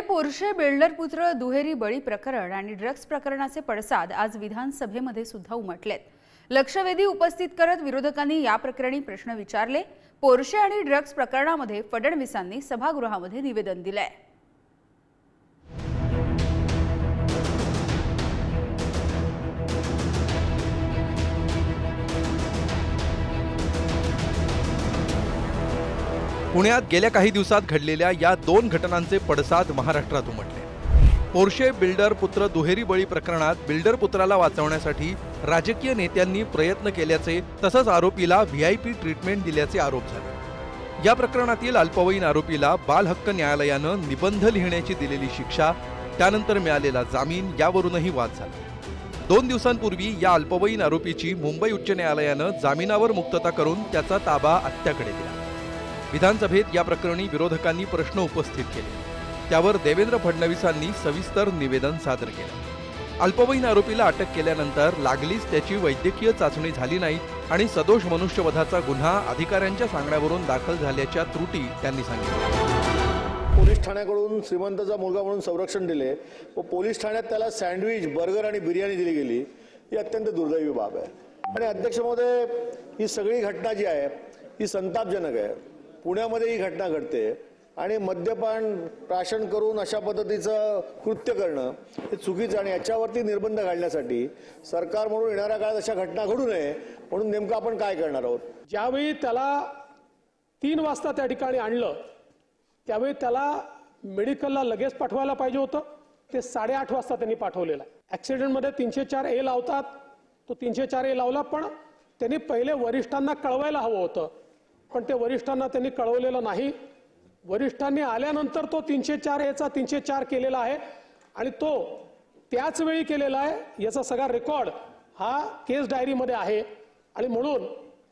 Porsche builder पुत्र दुहेरी बळी प्रकरण आणि ड्रग्ज प्रकरणाचे पडसाद आज विधानसभेमध्ये सुद्धा उमटलेत। लक्षवेधी उपस्थित करत विरोधकांनी या प्रकरणी प्रश्न विचारले। पोर्शे आणि ड्रग्ज प्रकरणामध्ये फडणवीसांनी सभागृहामध्ये निवेदन दिले। पुण्यात गेल्या काही दिवसात घडलेल्या या दोन घटनांचे पडसाद महाराष्ट्रात उमटले। पोर्शे बिल्डर पुत्र दुहेरी बळी प्रकरणात बिल्डर पुत्राला वाचवण्यासाठी राजकीय नेत्यांनी प्रयत्न केल्याचे तसंच आरोपीला व्हीआयपी ट्रीटमेंट दिल्याचे आरोप झाले। या प्रकरणातील अल्पवयीन आरोपीला बाल हक्क न्यायालयानं निबंध लिहिण्याची दिलेली शिक्षा, त्यानंतर मिळालेला जामीन यावरूनही वाद झाला। 2 दिवसांपूर्वी या अल्पवयीन आरोपीची मुंबई उच्च न्यायालयानं जामिनावर मुक्तता करून त्याचा ताबा आत्याकडे दिला। विधानसभेत या प्रकरणी विरोधकांनी प्रश्न उपस्थित केले, त्यावर देवेंद्र फडणवीसांनी सविस्तर निवेदन सादर केले। अल्पवयीन आरोपीला अटक केल्यानंतर लागलीच त्याची वैद्यकीय चाचणी झाली नाही आणि सदोष मनुष्यवधाचा गुन्हा अधिकाऱ्यांच्या सांगण्यावरून दाखल झाल्याच्या त्रुटी त्यांनी सांगितल्या। पोलीस ठाण्याकडून श्रीमंतचा मुलगा म्हणून संरक्षण दिले व पोलीस ठाण्यात त्याला सँडविच, बर्गर आणि बिर्याणी दिली गेली, ही अत्यंत दुर्दैवी बाब आहे। आणि अध्यक्ष महोदय, ही सगळी घटना जी आहे ही संतापजनक आहे। पुण्यामध्ये ही घटना घडते आणि मद्यपान प्राशन करून अशा पद्धतीचं कृत्य करणं हे चुकीचं, आणि याच्यावरती निर्बंध घालण्यासाठी सरकार म्हणून येणाऱ्या काळात अशा घटना घडू नये म्हणून नेमकं आपण काय करणार आहोत। ज्यावेळी त्याला 3 वाजता त्या ठिकाणी आणलं त्यावेळी त्याला मेडिकलला लगेच पाठवायला पाहिजे होतं, ते 8:30 वाजता त्यांनी पाठवलेलं आहे। ॲक्सिडेंटमध्ये 304A लावतात, तो 304A लावला, पण त्यांनी पहिले वरिष्ठांना कळवायला हवं होतं, पण ते वरिष्ठांना त्यांनी कळवलेलं नाही। वरिष्ठांनी आल्यानंतर तो 304A चा 304 केलेला आहे आणि तो त्याच वेळी केलेला आहे। याचा सगळा रेकॉर्ड हा केस डायरीमध्ये आहे आणि म्हणून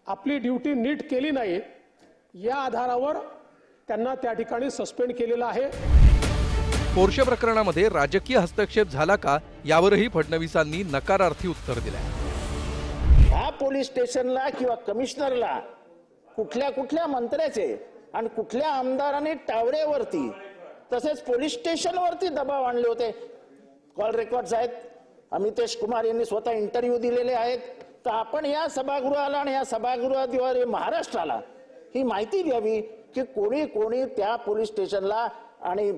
आपली ड्युटी नीट केली नाही या आधारावर त्यांना त्या ठिकाणी सस्पेंड केलेला आहे। पोर्शे प्रकरणामध्ये राजकीय हस्तक्षेप झाला का यावरही फडणवीसांनी नकारार्थी उत्तर दिले। ह्या पोलीस स्टेशनला किंवा कमिशनरला कुठल्या मंत्र्याचे आणि कुठल्या आमदारांनी टावरेवरती तसेच पोलीस स्टेशनवरती दबाव आणले होते, कॉल रेकॉर्ड्स आहेत। अमितेश कुमार यांनी स्वतः इंटरव्ह्यू दिलेले आहेत। तर आपण या सभागृहाला आणि या सभागृहाद्वारे महाराष्ट्राला ही माहिती द्यावी की कोणी त्या पोलीस स्टेशनला आणि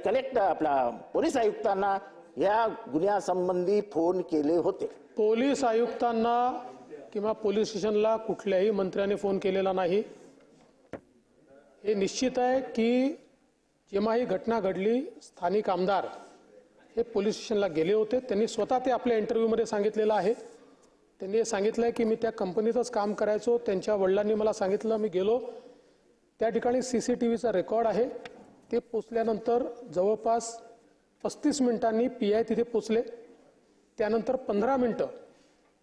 कलेक्टर आपला पोलीस आयुक्तांना या गुन्ह्यासंबंधी फोन केले होते। पोलीस आयुक्तांना किंवा पोलीस स्टेशनला कुठल्याही मंत्र्याने फोन केलेला नाही। हे निश्चित आहे की जेव्हा ही घटना घडली स्थानिक आमदार हे पोलीस स्टेशनला गेले होते। त्यांनी स्वतः ते आपल्या इंटरव्ह्यूमध्ये सांगितलेलं आहे। त्यांनी सांगितलं आहे की मी त्या कंपनीतच काम करायचो, त्यांच्या वडिलांनी मला सांगितलं, मी गेलो त्या ठिकाणी CCTVचा रेकॉर्ड आहे। ते पोचल्यानंतर जवळपास 35 मिनिटांनी PI तिथे पोचले। त्यानंतर 15 मिनिटं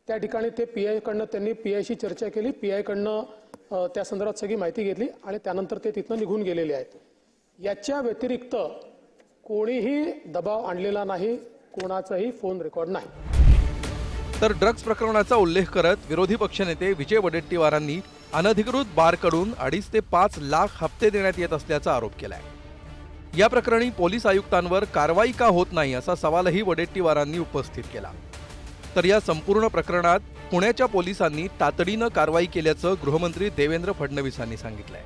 त्या ठिकाणी ते PI कडनं त्यांनी PIशी चर्चा केली, PI कडनं त्या संदर्भात सगळी माहिती घेतली आणि त्यानंतर ते तिथनं निघून गेलेले आहेत। याच्या व्यतिरिक्त कोणीही दबाव आणलेला नाही, कोणाचाही फोन रेकॉर्ड नाही। तर ड्रग्ज प्रकरणाचा उल्लेख करत विरोधी पक्षनेते विजय वडेट्टीवारांनी अनधिकृत बारकडून 2.5 ते 5 लाख हप्ते देण्यात येत असल्याचा आरोप केलाय। या प्रकरणी पोलीस आयुक्तांवर कारवाई का होत नाही असा सवालही वडेट्टीवारांनी उपस्थित केला। तर या संपूर्ण प्रकरणात पुण्याच्या पोलिसांनी तातडीनं कारवाई केल्याचं गृहमंत्री देवेंद्र फडणवीसांनी सांगितलंय।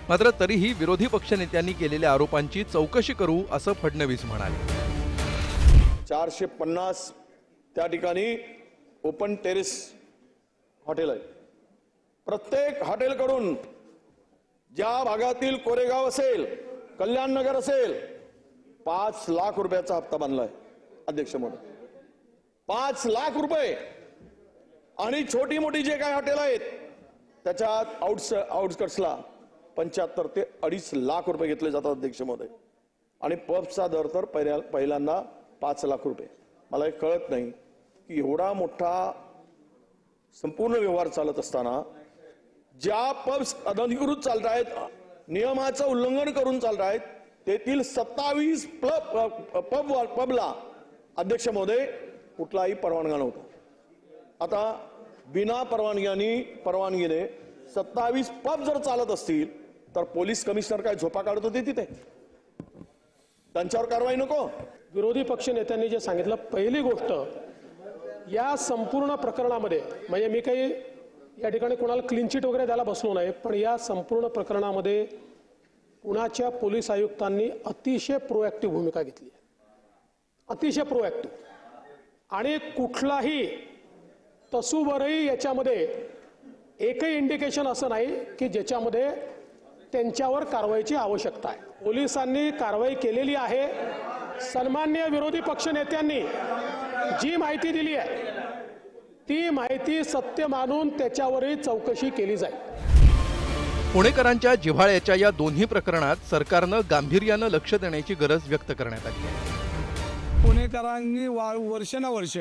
मात्र तरीही विरोधी पक्षनेत्यांनी केलेल्या आरोपांची चौकशी करू असं फडणवीस म्हणाले। 450 त्या ठिकाणी ओपन टेरेस हॉटेल आहे। प्रत्येक हॉटेलकडून ज्या भागातील कोरेगाव असेल, कल्याणनगर असेल, 5 लाख रुपयाचा हप्ता बांधलाय अध्यक्ष महोदय। 5 लाख रुपये। आणि छोटी मोठी जे काही हॉटेल आहेत त्याच्यात आउटस्कट्सला 75 ते 2.5 लाख रुपये घेतले जातात अध्यक्ष महोदय। आणि पबचा दर तर पहिल्यांदा 5 लाख रुपये। मला हे कळत नाही की एवढा मोठा संपूर्ण व्यवहार चालत असताना ज्या पब्स अनधिकृत चालत आहेत, नियमाचं उल्लंघन करून चालत आहेत, तेथील 27 पबला अध्यक्ष महोदय कुठलाही परवानगा नव्हता। आता बिना परवानगीने 27 पब जर चालत असतील तर पोलीस कमिशनर काय झोपा काढत होते तिथे? त्यांच्यावर कारवाई नको? विरोधी पक्ष नेत्यांनी जे सांगितलं, पहिली गोष्ट या संपूर्ण प्रकरणामध्ये, म्हणजे मी काही या ठिकाणी कोणाला क्लीन चिट वगैरे द्यायला बसलो नाही, पण या संपूर्ण प्रकरणामध्ये पुण्याच्या पोलीस आयुक्तांनी अतिशय प्रोएक्टिव्ह भूमिका घेतली आहे, अतिशय प्रोएक्टिव्ह. आणि कुठलाही तसूभरही याच्यामध्ये एकही इंडिकेशन असं नाही की ज्याच्यामध्ये त्यांच्यावर कारवाईची आवश्यकता आहे. पोलिसांनी कारवाई केलेली आहे. सन्माननीय विरोधी पक्ष नेत्यांनी जी माहिती दिली आहे ती माहिती सत्य मानून त्याच्यावरही चौकशी केली जाईल. पुणेकरांच्या जिव्हाळ्याच्या या दोन्ही प्रकरणात सरकारनं गांभीर्यानं लक्ष देण्याची गरज व्यक्त करण्यात आली आहे. पुणेकरांनी वर्षानुवर्ष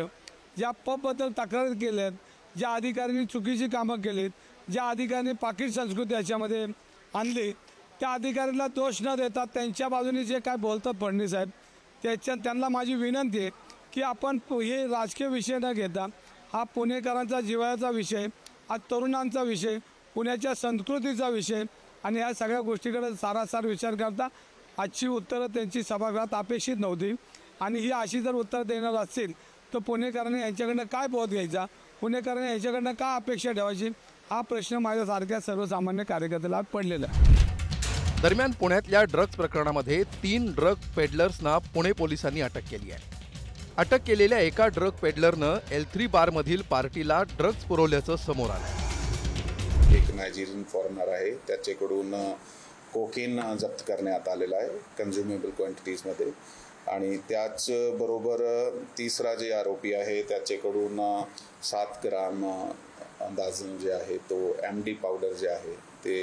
ज्या पबबद्दल तक्रार केल्यात, ज्या अधिकाऱ्यांनी चुकीची कामं केलीत, ज्या अधिकाऱ्यांनी पाकिट संस्कृती याच्यामध्ये आणली, त्या अधिकाऱ्यांना दोष न देता त्यांच्या बाजूने जे काय बोलतात फडणवीस साहेब, त्यांना माझी विनंती आहे की आपण हे राजकीय विषय न घेता हा पुणेकरांचा जिव्हाळ्याचा विषय, हा तरुणांचा विषय, पुण्याच्या संस्कृतीचा विषय आणि या सगळ्या गोष्टीकडे सारासार विचार करता आजची उत्तरं त्यांची सभागृहात अपेक्षित नव्हती. आणि ही अशी जर उत्तर देणार असतील तर पुणेकरांनी यांच्याकडनं काय बोध घ्यायचा, पुणेकरांनी यांच्याकडनं काय अपेक्षा ठेवायची, हा प्रश्न माझ्यासारख्या सर्वसामान्य कार्यकर्त्याला पडलेला आहे. दरम्यान पुण्यातल्या ड्रग्ज प्रकरणामध्ये 3 ड्रग पेडलर्सना पुणे पोलिसांनी अटक केली आहे. अटक केलेल्या एका ड्रग पेडलरनं L3 बारमधील पार्टीला ड्रग्ज पुरवल्याचं समोर आलं. एक नायजेरियन फॉरेनर आहे, त्याच्याकडून कोकेन जप्त करण्यात आलेला आहे कन्झ्युमेबल क्वांटिटीजमध्ये. आणि त्याचबरोबर तिसरा जे आरोपी आहे त्याच्याकडून 7 ग्राम अंदाजन जे आहे तो MD पावडर जे आहे ते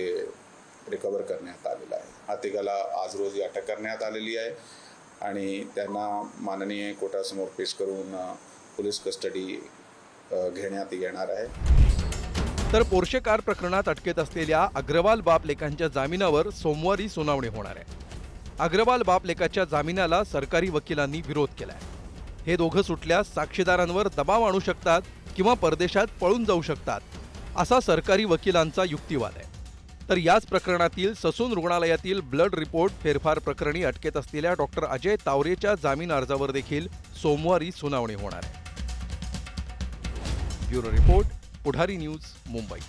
रिकवर करण्यात आलेला आहे. हा तिघाला आज रोजी अटक करण्यात आलेली आहे आणि त्यांना माननीय कोर्टासमोर पेश करून पोलीस कस्टडी घेण्यात येणार आहे. तर पोर्शे कार प्रकरणात अटकेत असलेल्या अग्रवाल बाप लेकांच्या जामिनावर सोमवारी सुनावणी होणार आहे. अग्रवाल बाप लेकाच्या जामिनाला सरकारी वकिलांनी विरोध केलाय. हे दोघं सुटल्यास साक्षीदारांवर दबाव आणू शकतात किंवा परदेशात पळून जाऊ शकतात, असा सरकारी वकिलांचा युक्तिवाद आहे. तर याच प्रकरणातील ससून रुग्णालयातील ब्लड रिपोर्ट फेरफार प्रकरणी अटकेत असलेल्या डॉक्टर अजय तावरेच्या जामीन अर्जावर देखील सोमवारी सुनावणी होणार आहे. ब्युरो रिपोर्ट, पुढारी न्यूज, मुंबई.